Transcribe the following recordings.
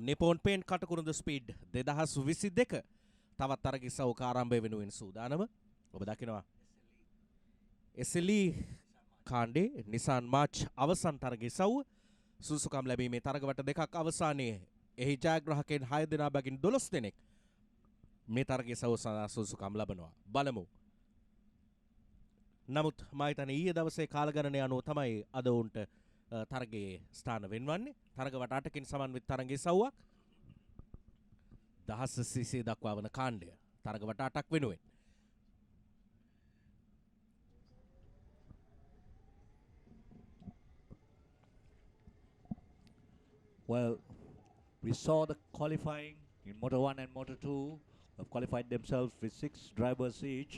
Nippon Paint Katukurunda speed 2022 තවත් තරගිසවක ආරම්භය වෙනුවෙන් සූදානම. ඔබ දකිනවා SLE කාණ්ඩේ Nissan March අවසන් තරගිසව් සුසුකම් ලැබීමේ තරගවට දෙකක් අවසානයේ එහි ජයග්‍රාහකයන් 6 දෙනා බැගින් 12 දෙනෙක් මේ තරගිසව් සඳහා සුසුකම් ලබනවා. බලමු. නමුත් මා හිතන්නේ ඊයේ දවසේ කාලගණනය අනුව තමයි අද උන්ට තරගයේ ස්ථාන වෙන්වන්නේ. තරග වට 8කින් සමන්විත තරගිසව්වක්. දහස් සිසිය දක්වා වන කාණ්ඩය තරග වට 8ක් වෙනුවෙන්. Well, we saw the qualifying in Motor 1 and Motor 2 have qualified themselves with 6 drivers each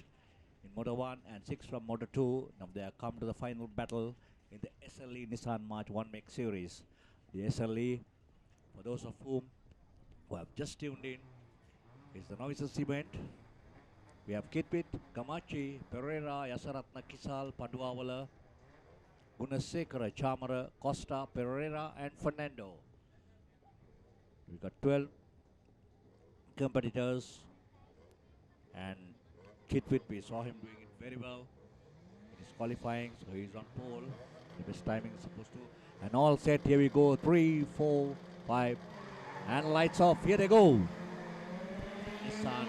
in Motor 1 and 6 from Motor 2. Now they have come to the final battle in the SLE Nissan March 1 Make Series. The SLE, for those of whom who have just tuned in, is the novices event. We have Kitpit, Kamachi, Pereira, Yasaratna, Kisal, Paduavala, Gunasekara, Chamara, Costa, Pereira and Fernando. We got 12 competitors, and Kitpit, we saw him doing it very well in his qualifying, so he's on pole, the best timing is supposed to. And all set, here we go, 3, 4, 5, and lights off, here they go. Nissan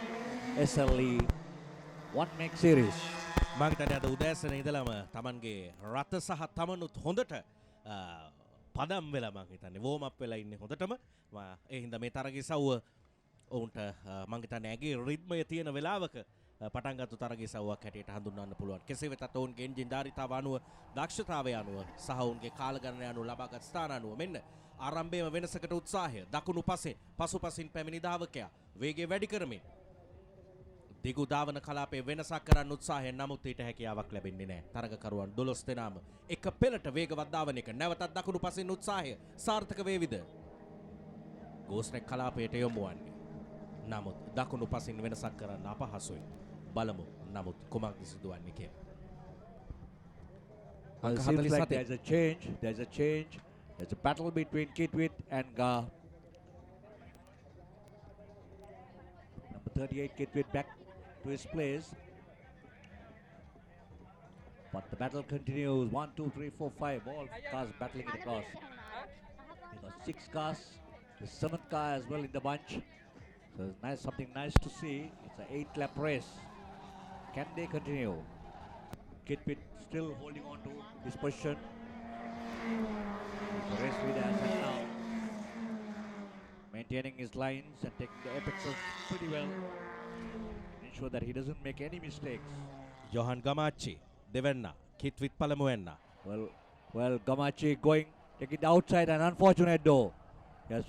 SLE 1 Make Series. මාගිතනේ අද උදෑසන ඉඳලම Tamanගේ රත සහ තමනුත් හොඳට පදම් වෙලා මං හිතන්නේ වෝම් අප් වෙලා ඉන්නේ හොඳටම. ඒ හින්දා මේ තරගිසව්ව ඔවුන්ට මං හිතන්නේ ඇගේ රිද්මය තියෙන වෙලාවක පටන් ගත්ත තරගිසව්වක් හැටියට හඳුන්වන්න පුළුවන්. කෙසේ වෙතත් ඔවුන්ගේ එන්ජින් ධාරිතාව අනුව දක්ෂතාවය අනුව සහ ඔවුන්ගේ කාලගණනය අනුව ලබාගත් ස්ථාන අනුව මෙන්න ආරම්භයේම වෙනසකට උත්සාහය දකුණු පසෙන් පසුපසින් පැමිණි ධාවකයා වේගය වැඩි කරමින් දිගු ධාවන කලාපයේ වෙනසක් කරන්න උත්සාහයෙන් නමුත් ඊට හැකියාවක් ලැබෙන්නේ නැහැ. තරගකරුවන් 12 දෙනාම එක පෙළට වේගවත් ධාවනයක නැවතත් දකුණු පසින් උත්සාහය සාර්ථක වේවිද? ගෝස්ට්‍රැක් කලාපයට යොමු වන්නේ. නමුත් දකුණු පසින් වෙනසක් කරන්න අපහසුයි. බලමු නමුත් කුමක්ද සිදුවන්නේ කියලා. Well, it seems like there's a change. There's a battle between Kitwit and Ga. Number 38, Kitwit back to his place. But the battle continues. 1, 2, 3, 4, 5. All cars battling it across. There got 6 cars. The 7th car as well in the bunch. So it's nice, something nice to see. It's an 8-lap race. Can they continue? Kitwit still holding on to his position. The race leader as of now, maintaining his lines and taking the apexes pretty well. Ensure that he doesn't make any mistakes. Johan Gamachi දෙවැන්න Kitwit පළමුවෙන්න. Well, Gamachi taking the outside, and unfortunate though. He has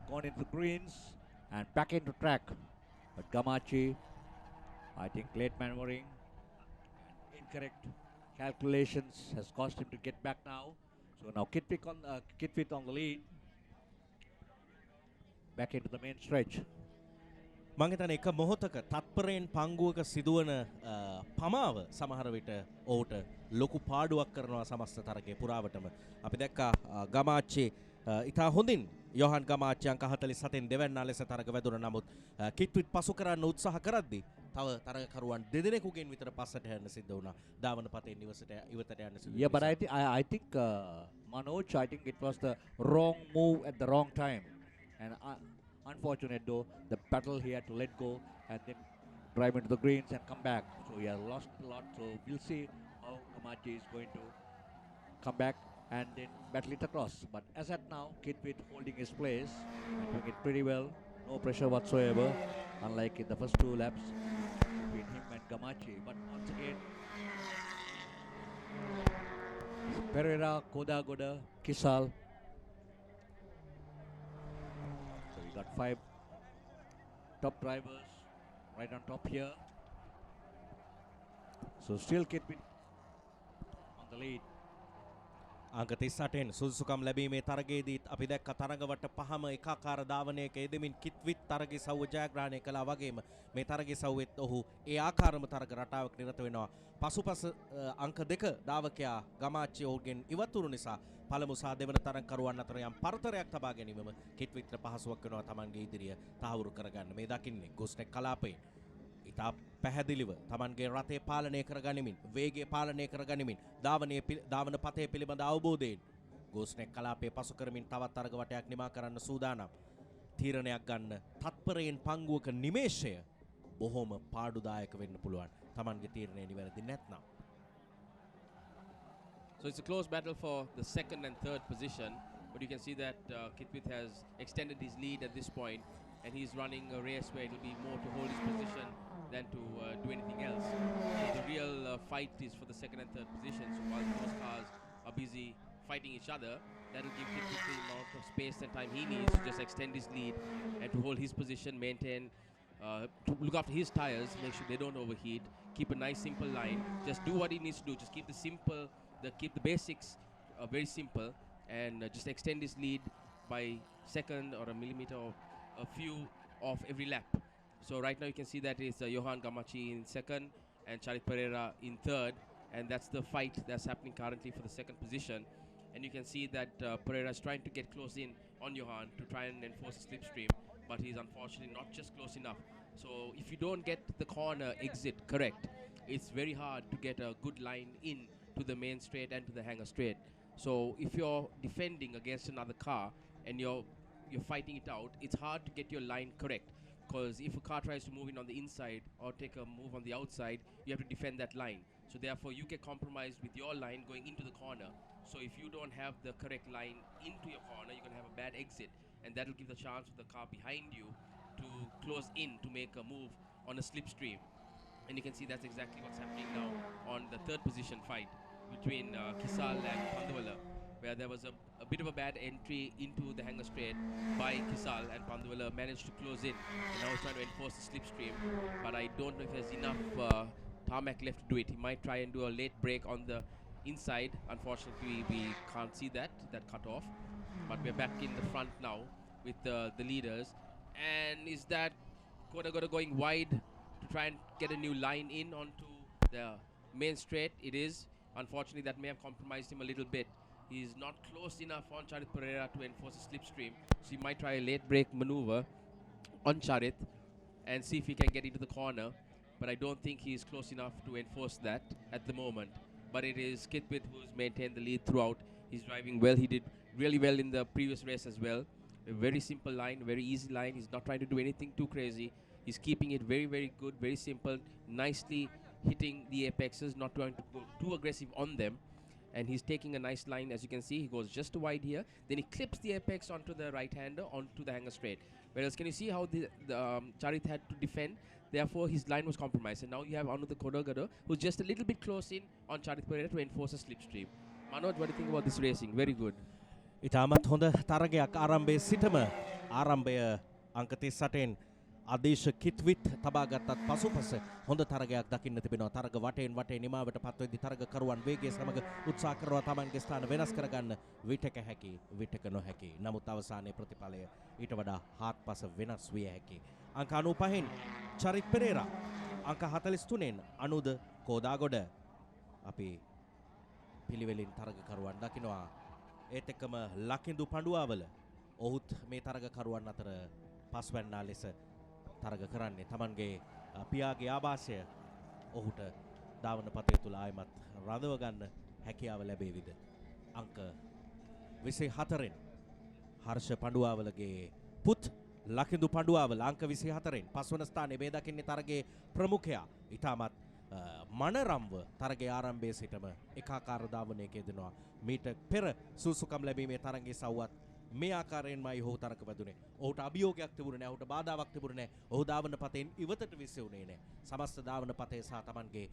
gone into greens and back into track. But Gamachi, I think late maneuvering, incorrect calculations has caused him to get back now. So now Kitwit on the lead. Back into the main stretch. මං හිතන්නේ එක මොහොතක තත්පරයෙන් පංගුවක සිදුවන පමාව සමහර විට ඔහුට ලොකු පාඩුවක් කරනවා සමස්ත තරගයේ පුරාවටම. අපි දැක්කා ගමාච්චි ඉතා හොඳින් යොහන් ගමාච්චි අංක 47න් දෙවැන්නා ලෙස තරග වැදුණා. නමුත් කිට්විට් පසු කරන්න උත්සාහ කරද්දී තව තරගකරුවන් දෙදෙනෙකුගෙන් විතර පස්සට යන්න සිද්ධ වුණා. ධාවන පතේ ඉවතට යන්න සිද්ධ. Yeah, but I think Manoj, I think it was the wrong move at the wrong time. And unfortunate though, the battle he had to let go and then drive into the greens and come back. So he has lost a lot. So we'll see how Kamachi is going to come back and then battle it across. But as at now, Kitwit holding his place and doing it pretty well. No pressure whatsoever, unlike in the first 2 laps between him and Kamachi. But once again, Pereira, Kodagoda, Kisal. Got 5 top drivers right on top here. So still Kitwit on the lead. අංක 38න් සුදුසුකම් ලැබීමේ තරගයේදීත් අපි දැක්ක තරඟවට පහම එකාකාර ධාවනයක යෙදෙමින් කිත්විත් තරගයේ සව්ව ජයග්‍රහණය කළා වගේම මේ තරගයේ සව්වෙත් ඔහු ඒ ආකාරම තරග රටාවක් නිරත වෙනවා. පසුපස අංක 2 ධාවකයා ගමාච්චි ඔහුගෙන් ඉවතුරු නිසා පළමු සහ දෙවන තරගකරුවන් අතර යම් පරතරයක් තබා ගැනීමම කිත්විත්ට පහසුවක් වෙනවා තමන්ගේ ඉදිරිය තහවුරු කරගන්න. මේ දකින්නේ ගොස්ටෙක් කලාපයෙන් ඉතා පැහැදිලිව තමන්ගේ රථය පාලනය කරගනිමින් වේගය පාලනය කරගනිමින් ධාවන පතය පිළිබඳ අවබෝධයෙන් ගෝස්නෙක් කලාපයේ පසු කරමින් තවත් තරග වටයක් නිමා කරන්න සූදානම්. තීරණයක් ගන්න තත්පරයෙන් පංගුවක නිමේෂය බොහොම පාඩුදායක වෙන්න පුළුවන් තමන්ගේ තීරණය නිවැරදි නැත්නම්. So it's a close battle for the second and third position, but you can see that Kitwith has extended his lead at this point, and he's running a race where it will be more to hold his position than to do anything else. So the real fight is for the second and third position. So while those cars are busy fighting each other, that will give Kitwith the amount of space and time he needs to just extend his lead and to hold his position, maintain, to look after his tires, make sure they don't overheat, keep a nice simple line, just do what he needs to do, just keep keep the basics very simple, and just extend his lead by second or a millimeter or a few off every lap. So right now you can see that is Johan Gamachi in second and Charit Pereira in third, and that's the fight that's happening currently for the second position. And you can see that Pereira is trying to get close in on Johan to try and enforce a slipstream, but he's unfortunately not just close enough. So if you don't get the corner exit correct, it's very hard to get a good line in to the main straight and to the hanger straight. So if you're defending against another car and you're fighting it out, it's hard to get your line correct, because if a car tries to move in on the inside or take a move on the outside, you have to defend that line. So therefore you get compromised with your line going into the corner. So if you don't have the correct line into your corner, you're going to have a bad exit, and that will give the chance of the car behind you to close in to make a move on a slipstream. And you can see that's exactly what's happening now on the third position fight between Kisal and Panduvala, where there was a bit of a bad entry into the hanger straight by Kisal, and Panduvala managed to close in, and now he's trying to enforce the slipstream, but I don't know if there's enough tarmac left to do it. He might try and do a late brake on the inside. Unfortunately we can't see that cut off, but we're back in the front now with the leaders. And is that Koda going wide to try and get a new line in onto the main straight? It is. Unfortunately that may have compromised him a little bit. He's not close enough on Charit Pereira to enforce a slipstream, so he might try a late brake maneuver on Charit and see if he can get into the corner, but I don't think he's close enough to enforce that at the moment. But it is Kitwith who's maintained the lead throughout. He's driving well. He did really well in the previous race as well. A very simple line, very easy line. He's not trying to do anything too crazy. He's keeping it very, very good, very simple, nicely hitting the apexes, not trying to go too aggressive on them. And he's taking a nice line, as you can see. He goes just wide here, then he clips the apex onto the right-hander, onto the hanger straight. Whereas, can you see how the Charit had to defend? Therefore, his line was compromised. And now you have Anu the Kodagado, who's just a little bit close in on Charit Pereira to enforce a slipstream. Manoj, what do you think about this racing? Very good. ඉතාමත් හොඳ තරගයක් ආරම්භයේ සිටම ආරම්භය අංක 38න් ආදේශ කිත්විත් තබාගත්තත් පසුපස හොඳ තරගයක් දකින්න තිබෙනවා. තරග වටේන් වටේ නිමාවට පත්වෙද්දී තරගකරුවන් වේගය සමග උත්සාහ කරනවා තමන්ගේ ස්ථාන වෙනස් කරගන්න. විටක හැකි විටක නොහැකි. නමුත් අවසානයේ ප්‍රතිඵලය ඊට වඩා හාත්පස වෙනස් විය හැකි. අංක 95න් චරිත් පෙරේරා, අංක 43න් අනුද කෝදාගොඩ අපි පිළිවෙලින් තරගකරුවන් දකිනවා. ඒත් එක්කම ලකිඳු පඬුවාවල ඔහුත් මේ තරගකරුවන් අතර පස්වැන්නා ලෙස තරග කරන්නේ. තමන්ගේ පියාගේ ආభాසය ඔහුට ධාවන පතේ තුල ආයමත් රඳව ගන්න හැකියාව ලැබෙවිද? අංක 24න් හර්ෂ පඬුවාවලගේ පුත් ලකිඳු පඬුවාවල අංක 24න් පස්වන ස්ථානයේ මේ දකින්නේ තරගයේ ප්‍රමුඛයා. ඉතාමත් මනරම්ව තරගයේ ආරම්භයේ සිටම එකාකාර ධාවනයක යෙදෙනවා. මීට පෙර සුසුකම් ලැබීමේ තරගයේ සව්වත් මේ ආකාරයෙන්මයි ඔහු තරක වැදුනේ. ඔහුට අභියෝගයක් තිබුණේ නැහැ. ඔහුට බාධාවක් තිබුණේ නැහැ. ඔහු ධාවන පතෙන් ඉවතට විසෙුනේ නැහැ. සමස්ත ධාවන පතේ සහ තමන්ගේ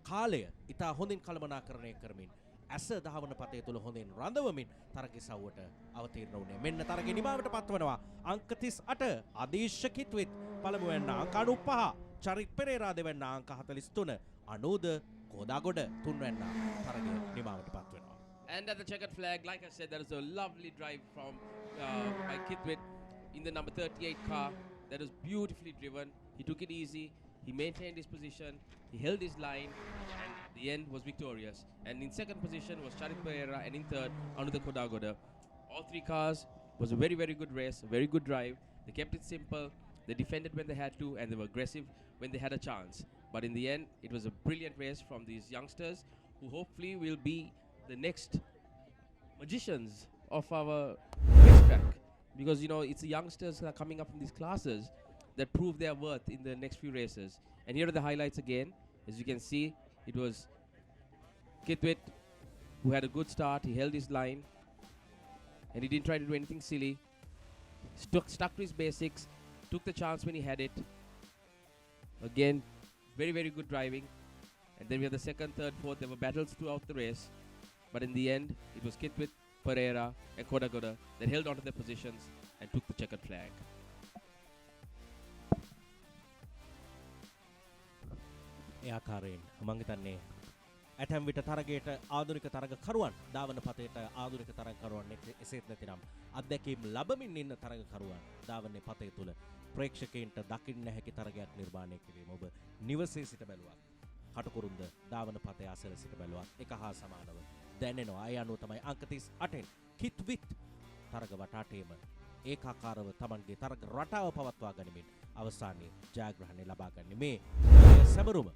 කාලය ඉතා හොඳින් කළමනාකරණය කරමින් ඇස ධාවන පතේ තුල හොඳින් රඳවමින් තරගයේ සව්වට අවතීර්ණ වුණේ. මෙන්න තරගයේ නිමාවට පත්වනවා. අංක 38 ආදේශ කිත්විත් පළමු වෙන්න අංක 95 චරිත් පෙරේරා දෙවැන්න අංක 43 අනෝද කෝදාගොඩ තුන්වැන්න තරගයේ නිමාවට පත්වෙනවා. And at the checkered flag, like I said, that is a lovely drive from by Kithwit in the number 38 car. That was beautifully driven. He took it easy. He maintained his position. He held his line, and the end was victorious. And in second position was Charit Pereira, and in third, Anuda Kodagoda. All three cars was a very, very good race, a very good drive. They kept it simple. They defended when they had to, and they were aggressive when they had a chance. But in the end, it was a brilliant race from these youngsters, who hopefully will be the next magicians of our racetrack. Because, it's the youngsters that are coming up from these classes that prove their worth in the next few races. And here are the highlights again. As you can see, it was Kithwit who had a good start. He held his line, and he didn't try to do anything silly. Stuck to his basics, took the chance when he had it. Again, very, very good driving. And then we have the second, third, fourth. There were battles throughout the race. But in the end, it was Kithwit, Pereira, and Kodagoda that held onto their positions and took the checkered flag. ඒ ආකාරයෙන් මම හිතන්නේ ඇතැම් විට තරගයට ආධුනික තරගකරුවන් ධාවන පතේට ආධුනික තරගකරුවන් එසේත් නැතිනම් අත්දැකීම් ලැබමින් ඉන්න තරගකරුවන් ධාවනයේ පතේ තුල ප්‍රේක්ෂකයන්ට දකින්න හැකි තරගයක් නිර්මාණය කිරීම ඔබ නිවසේ සිට බැලුවත් කටුකුරුන්ද ධාවන පතේ අසල සිට බැලුවත් එක හා සමානව දැනෙනවා. ඒ අනුව තමයි අංක 38න් කිත්විත් තරග වටාටේම ඒකාකාරව Tamanගේ තරග රටාව පවත්වා ගනිමින් අවසානයේ ජයග්‍රහණය ලබා ගන්නේ මේ සැබරුම